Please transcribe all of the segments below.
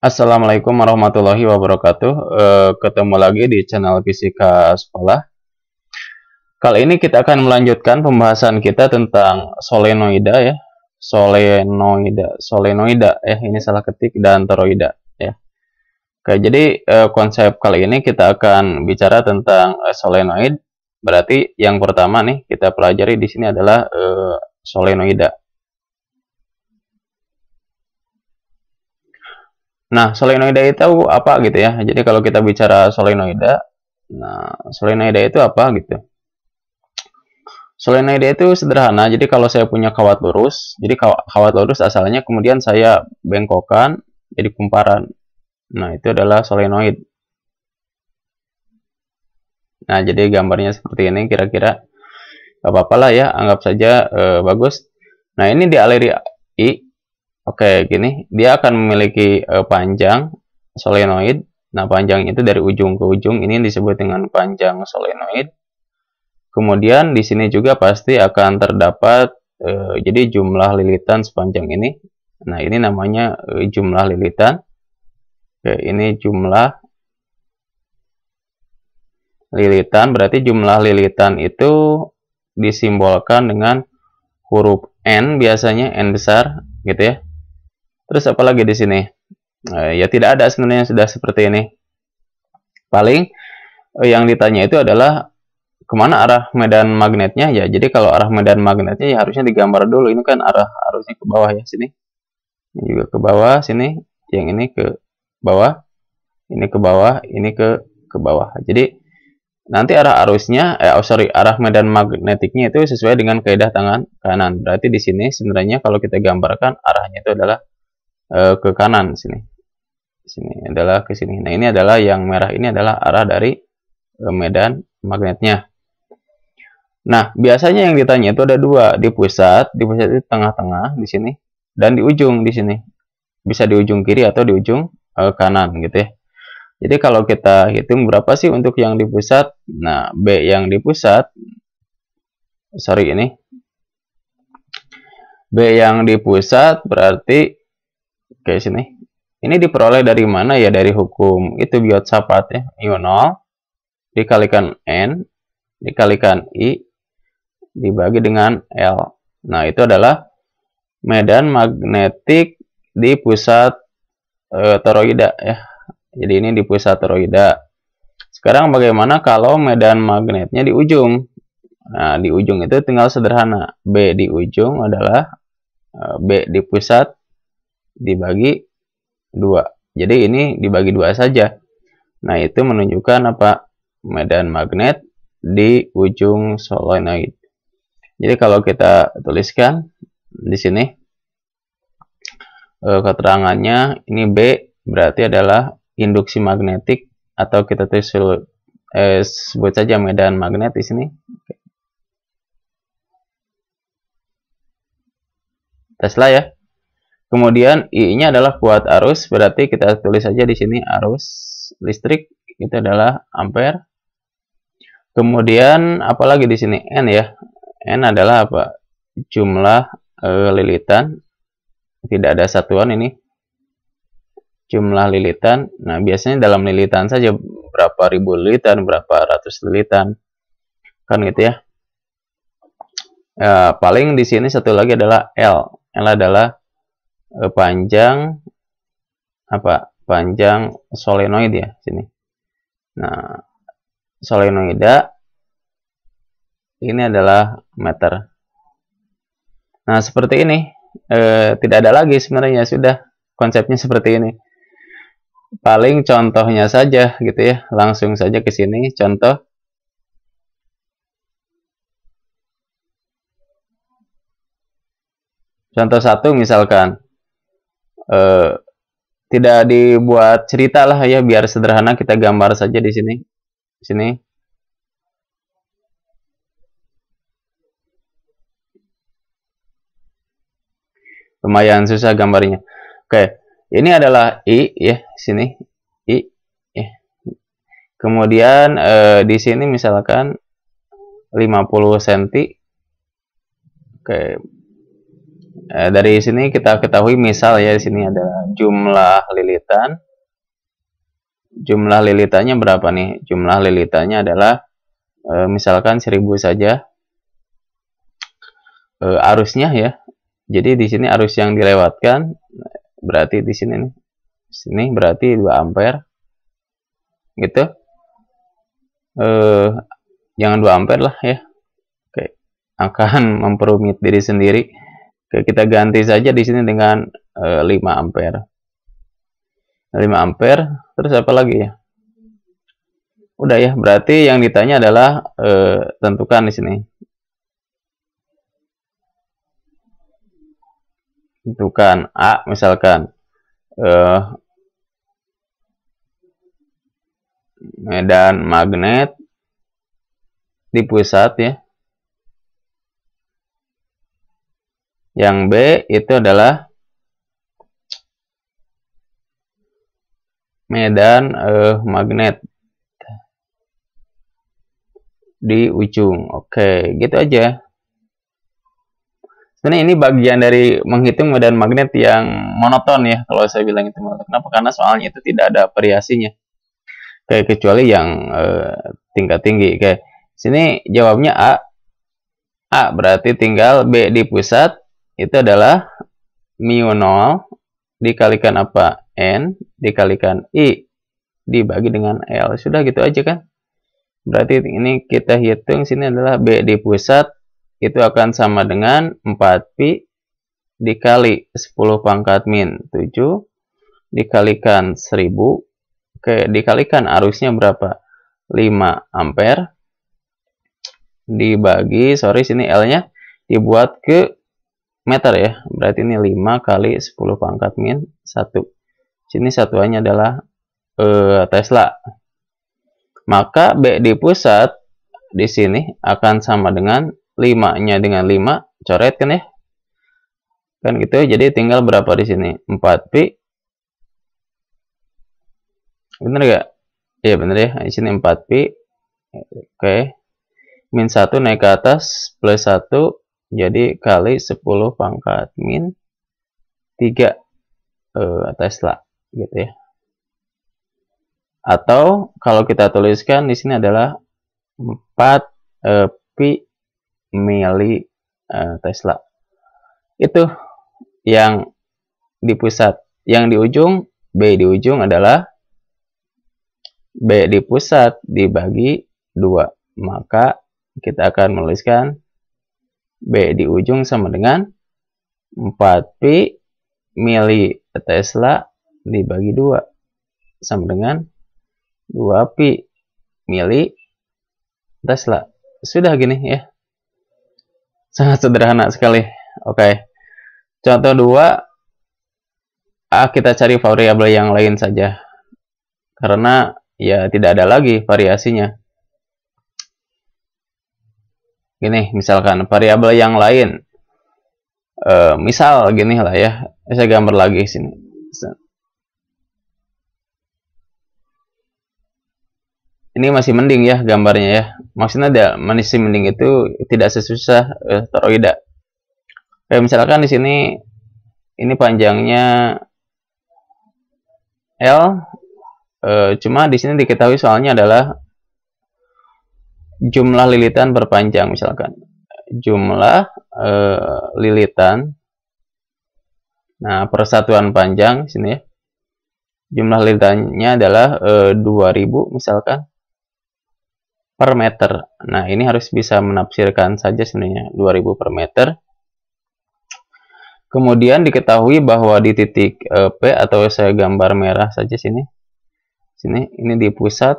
Assalamualaikum warahmatullahi wabarakatuh. Ketemu lagi di channel Fisika Sekolah. Kali ini kita akan melanjutkan pembahasan kita tentang solenoida ya. Solenoida ya, ini salah ketik, dan toroida ya. Oke, jadi konsep kali ini kita akan bicara tentang solenoid. Berarti yang pertama nih kita pelajari di sini adalah solenoida. Nah, solenoida itu apa gitu ya? Jadi kalau kita bicara solenoida, nah solenoida itu apa gitu? Solenoida itu sederhana. Jadi kalau saya punya kawat lurus, jadi kawat lurus asalnya kemudian saya bengkokkan jadi kumparan. Nah, itu adalah solenoid. Nah, jadi gambarnya seperti ini kira-kira. Gak apa-apa lah ya, anggap saja bagus. Nah, ini dialiri I. Oke, gini. Dia akan memiliki panjang solenoid. Nah, panjang itu dari ujung ke ujung. Ini disebut dengan panjang solenoid. Kemudian di sini juga pasti akan terdapat jadi jumlah lilitan sepanjang ini. Nah, ini namanya jumlah lilitan. Oke, ini jumlah lilitan, berarti jumlah lilitan itu disimbolkan dengan huruf N, biasanya N besar gitu ya. Terus apalagi di sini? Ya tidak ada sebenarnya yang sudah seperti ini. Paling yang ditanya itu adalah kemana arah medan magnetnya ya. Jadi kalau arah medan magnetnya ya harusnya digambar dulu. Ini kan arah arusnya ke bawah ya, sini. Ini juga ke bawah, sini. Yang ini ke bawah, ini ke bawah, ini ke bawah. Jadi nanti arah arusnya, arah medan magnetiknya itu sesuai dengan kaidah tangan kanan. Berarti di sini sebenarnya kalau kita gambarkan arahnya itu adalah ke kanan sini. Sini adalah ke sini. Nah, ini adalah yang merah ini adalah arah dari medan magnetnya. Nah, biasanya yang ditanya itu ada dua, di pusat itu tengah-tengah di sini, dan di ujung di sini. Bisa di ujung kiri atau di ujung kanan gitu ya. Jadi kalau kita hitung berapa sih untuk yang di pusat? Nah, B yang di pusat, B yang di pusat berarti kayak sini. Ini diperoleh dari mana ya? Dari hukum itu Biot-Savart ya. I0 dikalikan N dikalikan I dibagi dengan L. Nah, itu adalah medan magnetik di pusat toroida ya. Jadi ini di pusat toroida. Sekarang bagaimana kalau medan magnetnya di ujung? Nah, di ujung itu tinggal sederhana. B di ujung adalah B di pusat dibagi 2. Jadi ini dibagi 2 saja. Nah, itu menunjukkan apa? Medan magnet di ujung solenoid. Jadi kalau kita tuliskan di sini keterangannya, ini B berarti adalah induksi magnetik, atau kita tulis sebut saja medan magnet di sini. Tesla ya. Kemudian I-nya adalah kuat arus, berarti kita tulis saja di sini arus listrik itu adalah ampere. Kemudian apalagi di sini N ya. N adalah apa? Jumlah lilitan. Tidak ada satuan ini. Jumlah lilitan. Nah, biasanya dalam lilitan saja berapa ribu lilitan, berapa ratus lilitan. Kan gitu ya. Paling di sini satu lagi adalah L. L adalah panjang apa? Panjang solenoid ya sini. Nah, solenoida ini adalah meter. Nah, seperti ini. Tidak ada lagi sebenarnya, sudah konsepnya seperti ini. Paling contohnya saja gitu ya. Langsung saja ke sini contoh. Contoh 1 misalkan. Tidak dibuat cerita lah ya, biar sederhana kita gambar saja di sini. Sini. Lumayan susah gambarnya. Oke, ini adalah I ya, sini I ya. Kemudian di sini misalkan 50 cm. Oke. Dari sini kita ketahui misal ya di sini adalah jumlah lilitan. Jumlah lilitannya berapa nih? Jumlah lilitannya adalah misalkan 1000 saja. Arusnya ya. Jadi di sini arus yang dilewatkan berarti di sini nih. Sini berarti 2 ampere. Gitu. Jangan 2 ampere lah ya. Oke. Akan memperumit diri sendiri. Oke, kita ganti saja di sini dengan 5 ampere. 5 ampere, terus apa lagi ya? Udah ya, berarti yang ditanya adalah tentukan di sini. Tentukan A misalkan medan magnet di pusat ya. Yang B itu adalah medan magnet di ujung. Oke, gitu aja. Sebenarnya ini bagian dari menghitung medan magnet yang monoton ya, kalau saya bilang itu monoton. Kenapa? Karena soalnya itu tidak ada variasinya. Kayak kecuali yang tingkat tinggi. Kayak sini jawabnya A. A berarti tinggal B di pusat itu adalah mu 0 dikalikan apa? N dikalikan I dibagi dengan L. Sudah gitu aja kan? Berarti ini kita hitung sini adalah B di pusat itu akan sama dengan 4pi dikali 10 pangkat min 7 dikalikan 1000. Oke, dikalikan arusnya berapa? 5 ampere dibagi, sorry sini L-nya dibuat ke meter ya. Berarti ini 5 kali 10 pangkat min 1. Sini satuannya adalah Tesla. Maka B di pusat di sini akan sama dengan 5-nya dengan 5, coret kan ya? Kan gitu, jadi tinggal berapa di sini? 4pi. Bener gak? Iya bener ya, di sini 4pi. Oke. Min 1 naik ke atas, plus 1, jadi kali 10 pangkat min 3 Tesla, gitu ya. Atau kalau kita tuliskan di sini adalah 4 pi mili Tesla. Itu yang di pusat. Yang di ujung, B di ujung adalah B di pusat dibagi 2. Maka kita akan menuliskan B di ujung sama dengan 4pi mili Tesla dibagi 2 sama dengan 2pi mili Tesla. Sudah gini ya. Sangat sederhana sekali. Oke. Contoh 2, kita cari variabel yang lain saja. Karena ya tidak ada lagi variasinya. Gini, misalkan variabel yang lain. Misal gini lah ya. Saya gambar lagi sini. Ini masih mending ya gambarnya ya. Maksudnya masih mending itu tidak sesusah toroida. Kayak misalkan di sini ini panjangnya L, cuma di sini diketahui soalnya adalah jumlah lilitan berpanjang misalkan. Jumlah lilitan. Nah, persatuan panjang sini ya. Jumlah lilitannya adalah 2000 misalkan per meter. Nah, ini harus bisa menafsirkan saja sebenarnya 2000 per meter. Kemudian diketahui bahwa di titik P, atau saya gambar merah saja sini. Sini ini di pusat.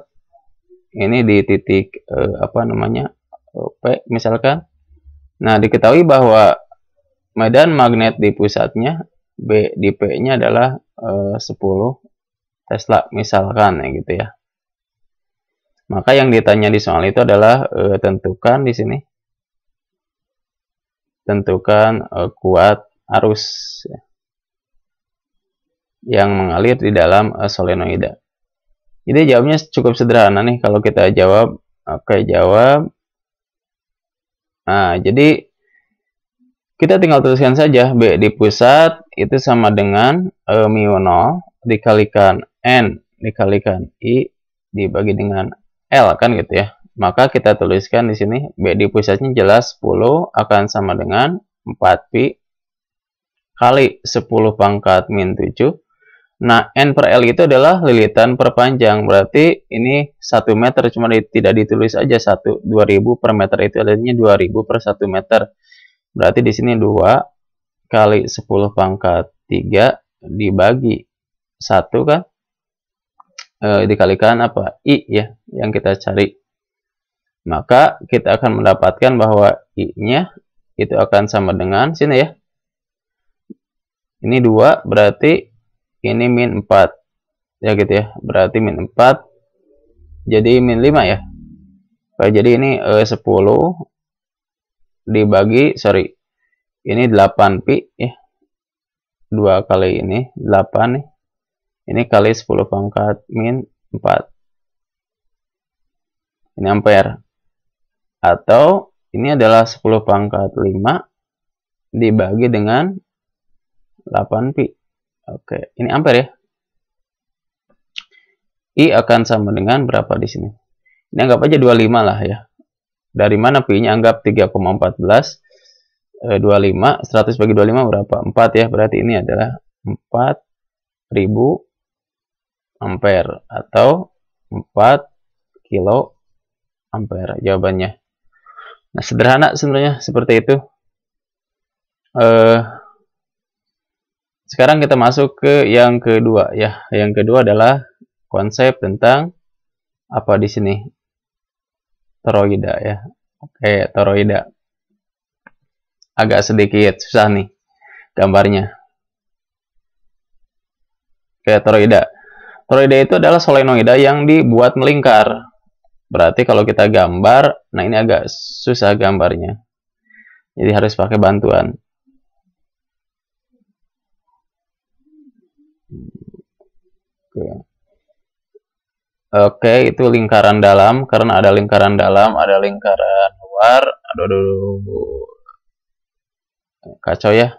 Ini di titik P misalkan. Nah, diketahui bahwa medan magnet di pusatnya B di P-nya adalah 10 Tesla misalkan ya gitu ya. Maka yang ditanya di soal itu adalah tentukan di sini. Tentukan kuat arus ya, yang mengalir di dalam solenoida. Jadi jawabnya cukup sederhana nih kalau kita jawab. Oke, jawab. Nah, jadi Kita tinggal tuliskan saja B di pusat itu sama dengan mu 0 dikalikan N dikalikan I dibagi dengan L kan gitu ya. Maka kita tuliskan di sini B di pusatnya jelas 10 akan sama dengan 4pi kali 10 pangkat min 7. Nah, N per L itu adalah lilitan perpanjang. Berarti ini 1 meter, cuma tidak ditulis aja 1. 2000 per meter itu adanya 2000 per 1 meter. Berarti di sini 2 kali 10 pangkat 3 dibagi 1 kan? Dikalikan apa? I ya, yang kita cari. Maka kita akan mendapatkan bahwa I-nya itu akan sama dengan sini ya. Ini 2 berarti ini min 4 ya gitu ya, berarti min 4 jadi min 5 ya. Oke, jadi ini 10 dibagi ini 8pi ya, 2 kali ini 8 nih, ini kali 10 pangkat min 4, ini ampere, atau ini adalah 10 pangkat 5 dibagi dengan 8pi. Oke, ini ampere ya. I akan sama dengan berapa di sini? Ini anggap aja 25 lah ya. Dari mana pi-nya? Anggap 3,14. 25, 100 bagi 25 berapa? 4 ya. Berarti ini adalah 4000 ampere atau 4 kilo ampere jawabannya. Nah, sederhana sebenarnya seperti itu. Sekarang kita masuk ke yang kedua ya. Yang kedua adalah konsep tentang apa di sini? Toroida ya. Oke, toroida. Agak sedikit susah nih gambarnya. Oke, toroida. Toroida itu adalah solenoida yang dibuat melingkar. Berarti kalau kita gambar, nah ini agak susah gambarnya. Jadi harus pakai bantuan. Oke, itu lingkaran dalam, karena ada lingkaran dalam, ada lingkaran luar. Aduh, kacau ya.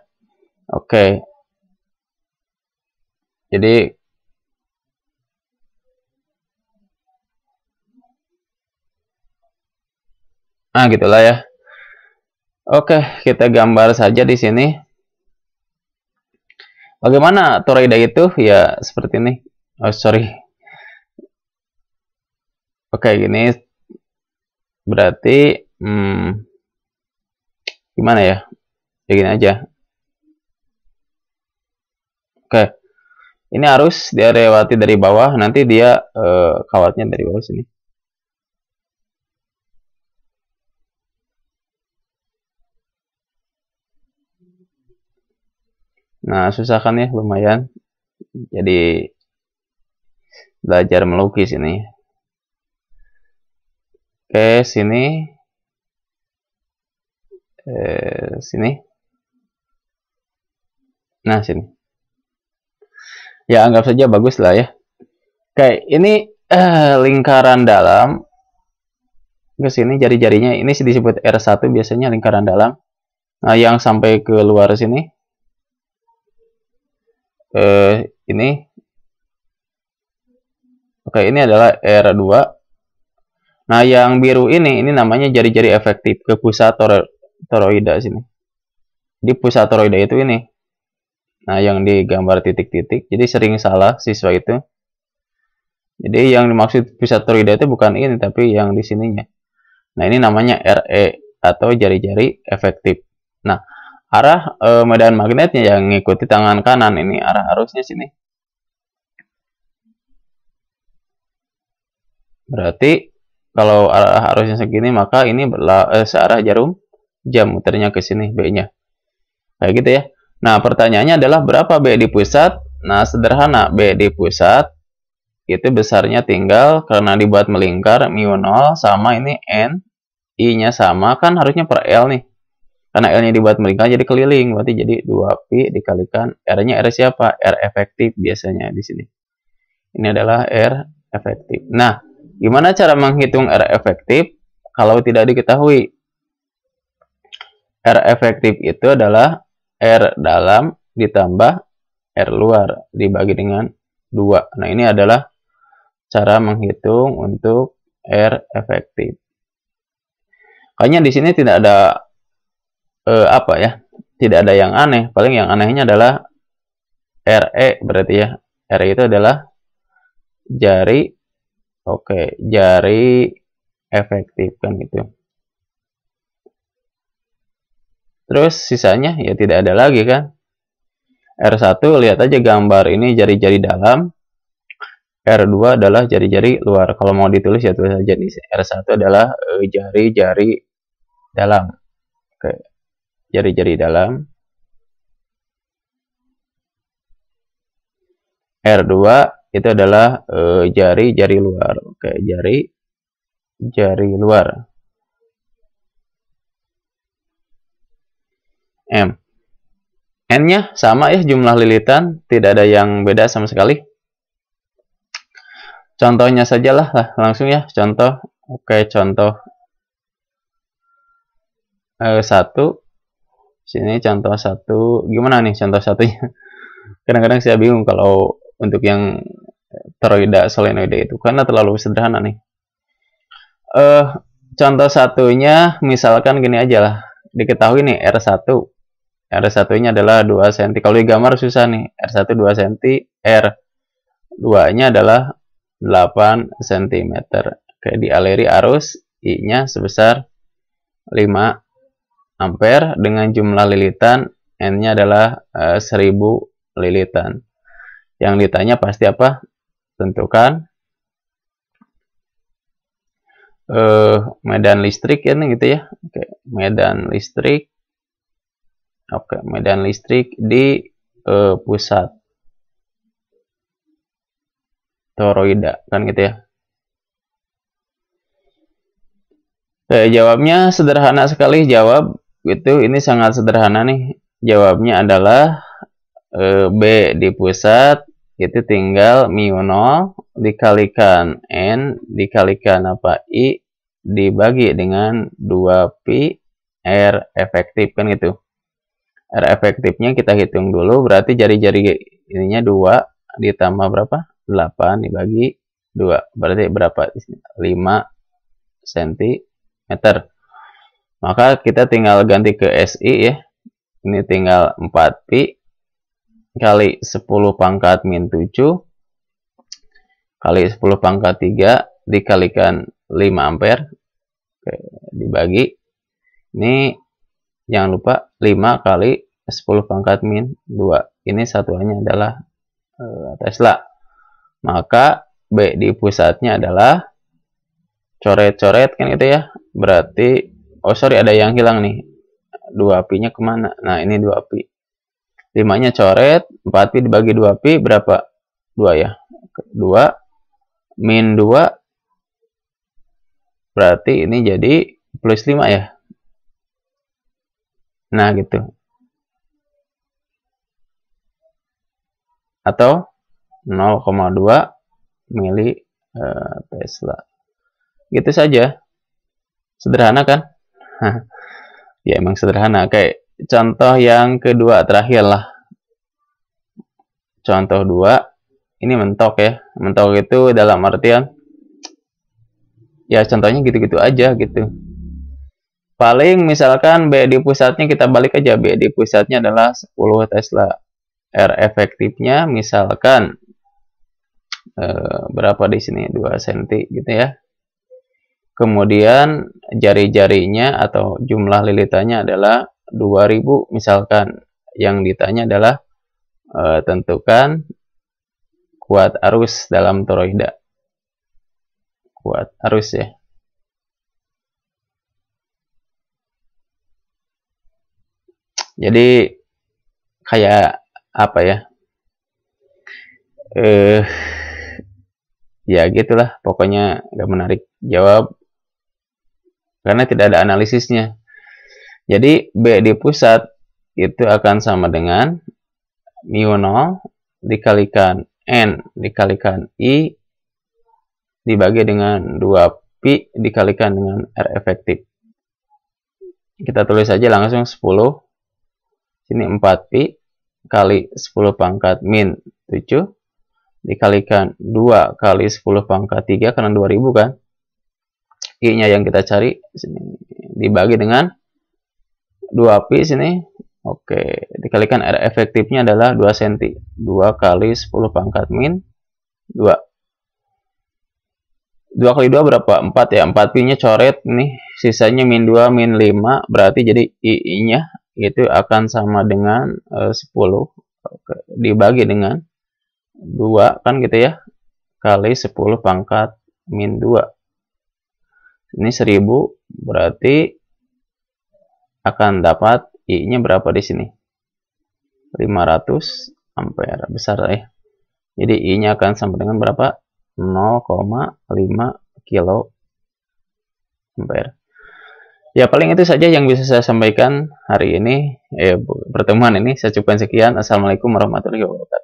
Oke, jadi gitulah ya. Oke, kita gambar saja di sini. Bagaimana toroida itu? Ya seperti ini. Oh sorry. Oke, gini. Berarti gimana ya? Ya gini aja. Oke. Ini arus dia lewati dari bawah, nanti dia kawatnya dari bawah sini. Nah, susah kan ya, lumayan. Jadi belajar melukis ini. Oke, sini. Sini. Nah, sini. Ya, anggap saja bagus lah ya. Oke, ini lingkaran dalam. Ke sini jari-jarinya, ini disebut R1 biasanya lingkaran dalam. Nah, yang sampai ke luar sini. Ini. Oke, ini adalah R2. Nah, yang biru ini namanya jari-jari efektif ke pusat toroida sini. Di pusat toroida itu ini. Nah, yang digambar titik-titik. Jadi sering salah siswa itu. Jadi yang dimaksud pusat toroida itu bukan ini, tapi yang di sininya. Nah, ini namanya RE atau jari-jari efektif. Nah, arah medan magnetnya yang mengikuti tangan kanan, ini arah arusnya sini. Berarti kalau arah arusnya segini, maka ini searah jarum jam, muternya ke sini B-nya. Kayak gitu ya. Nah, pertanyaannya adalah berapa B di pusat? Nah, sederhana. B di pusat itu besarnya tinggal karena dibuat melingkar mu 0 sama ini N, I-nya sama, kan harusnya per L nih. Karena L-nya dibuat melingkar jadi keliling, berarti jadi 2pi dikalikan R-nya. R siapa? R efektif biasanya di sini. Ini adalah R efektif. Nah, gimana cara menghitung R efektif kalau tidak diketahui? R efektif itu adalah R dalam ditambah R luar dibagi dengan 2. Nah, ini adalah cara menghitung untuk R efektif. Kayaknya di sini tidak ada apa ya? Tidak ada yang aneh. Paling yang anehnya adalah RE berarti ya. RE itu adalah jari, oke, jari efektif kan gitu. Terus sisanya ya tidak ada lagi kan. R1 lihat aja gambar ini jari-jari dalam. R2 adalah jari-jari luar. Kalau mau ditulis ya tulis aja di sini. R1 adalah jari-jari dalam. Oke. Jari-jari dalam. R2 itu adalah jari-jari luar. Oke, jari-jari luar. M. N-nya sama ya, jumlah lilitan, tidak ada yang beda sama sekali. Contohnya sajalah langsung ya, contoh. Oke, contoh 1. Sini contoh 1. Gimana nih contoh satunya? Kadang-kadang saya bingung kalau untuk yang toroida solenoida itu karena terlalu sederhana nih. Contoh satunya misalkan gini aja lah. Diketahui nih R1. R1-nya adalah 2 cm. Kalau digambar susah nih. R1 2 cm, R2-nya adalah 8 cm. Oke, dialiri arus I-nya sebesar 5 ampere dengan jumlah lilitan N-nya adalah 1000 lilitan. Yang ditanya pasti apa? Tentukan medan listrik ya gitu ya. Oke, medan listrik. Oke, medan listrik di pusat toroida kan gitu ya. Oke, jawabnya sederhana sekali. Jawab itu ini sangat sederhana nih. Jawabnya adalah B di pusat itu tinggal mu 0 dikalikan N dikalikan apa I dibagi dengan 2pi R efektif kan gitu. R efektifnya kita hitung dulu, berarti jari-jari ininya 2 ditambah berapa? 8 dibagi 2. Berarti berapa di sini? 5 cm. Maka kita tinggal ganti ke SI ya. Ini tinggal 4pi kali 10 pangkat min 7 kali 10 pangkat 3 dikalikan 5 ampere. Oke, dibagi. Ini jangan lupa 5 kali 10 pangkat min 2. Ini satuannya adalah Tesla. Maka B di pusatnya adalah coret-coret kan gitu ya. Berarti, oh sorry ada yang hilang nih. 2pi-nya kemana? Nah ini 2pi. 5-nya coret, 4pi dibagi 2pi berapa? 2 ya. 2 min 2 berarti ini jadi plus 5 ya. Nah gitu. Atau 0,2 mili Tesla. Gitu saja. Sederhana kan? Ya emang sederhana. Kayak contoh yang kedua terakhir lah. Contoh 2. Ini mentok ya. Mentok itu dalam artian ya contohnya gitu-gitu aja gitu. Paling misalkan B di pusatnya kita balik aja. B di pusatnya adalah 10 Tesla. R efektifnya misalkan berapa di sini? 2 cm gitu ya. Kemudian jari-jarinya atau jumlah lilitannya adalah 2000 misalkan. Yang ditanya adalah tentukan kuat arus dalam toroida. Kuat arus ya. Jadi kayak apa ya? Ya gitulah, pokoknya nggak menarik jawab karena tidak ada analisisnya. Jadi B di pusat itu akan sama dengan mu 0 dikalikan N dikalikan I dibagi dengan 2pi dikalikan dengan R efektif. Kita tulis saja langsung 10. Sini 4pi kali 10 pangkat min 7 dikalikan 2 kali 10 pangkat 3 karena 2000 kan. I-nya yang kita cari sini dibagi dengan 2pi sini. Oke, dikalikan R efektifnya adalah 2 cm. 2 kali 10 pangkat min 2. 2 kali 2 berapa? 4 ya. 4pi-nya coret nih. Sisanya min 2 min 5. Berarti jadi I-nya itu akan sama dengan 10. Oke, dibagi dengan 2 kan gitu ya. Kali 10 pangkat min 2. Ini 1000 berarti akan dapat I-nya berapa di sini? 500 ampere. Besar ya. Jadi I-nya akan sama dengan berapa? 0,5 kilo ampere. Ya, paling itu saja yang bisa saya sampaikan hari ini. Pertemuan ini saya cukupkan sekian. Assalamualaikum warahmatullahi wabarakatuh.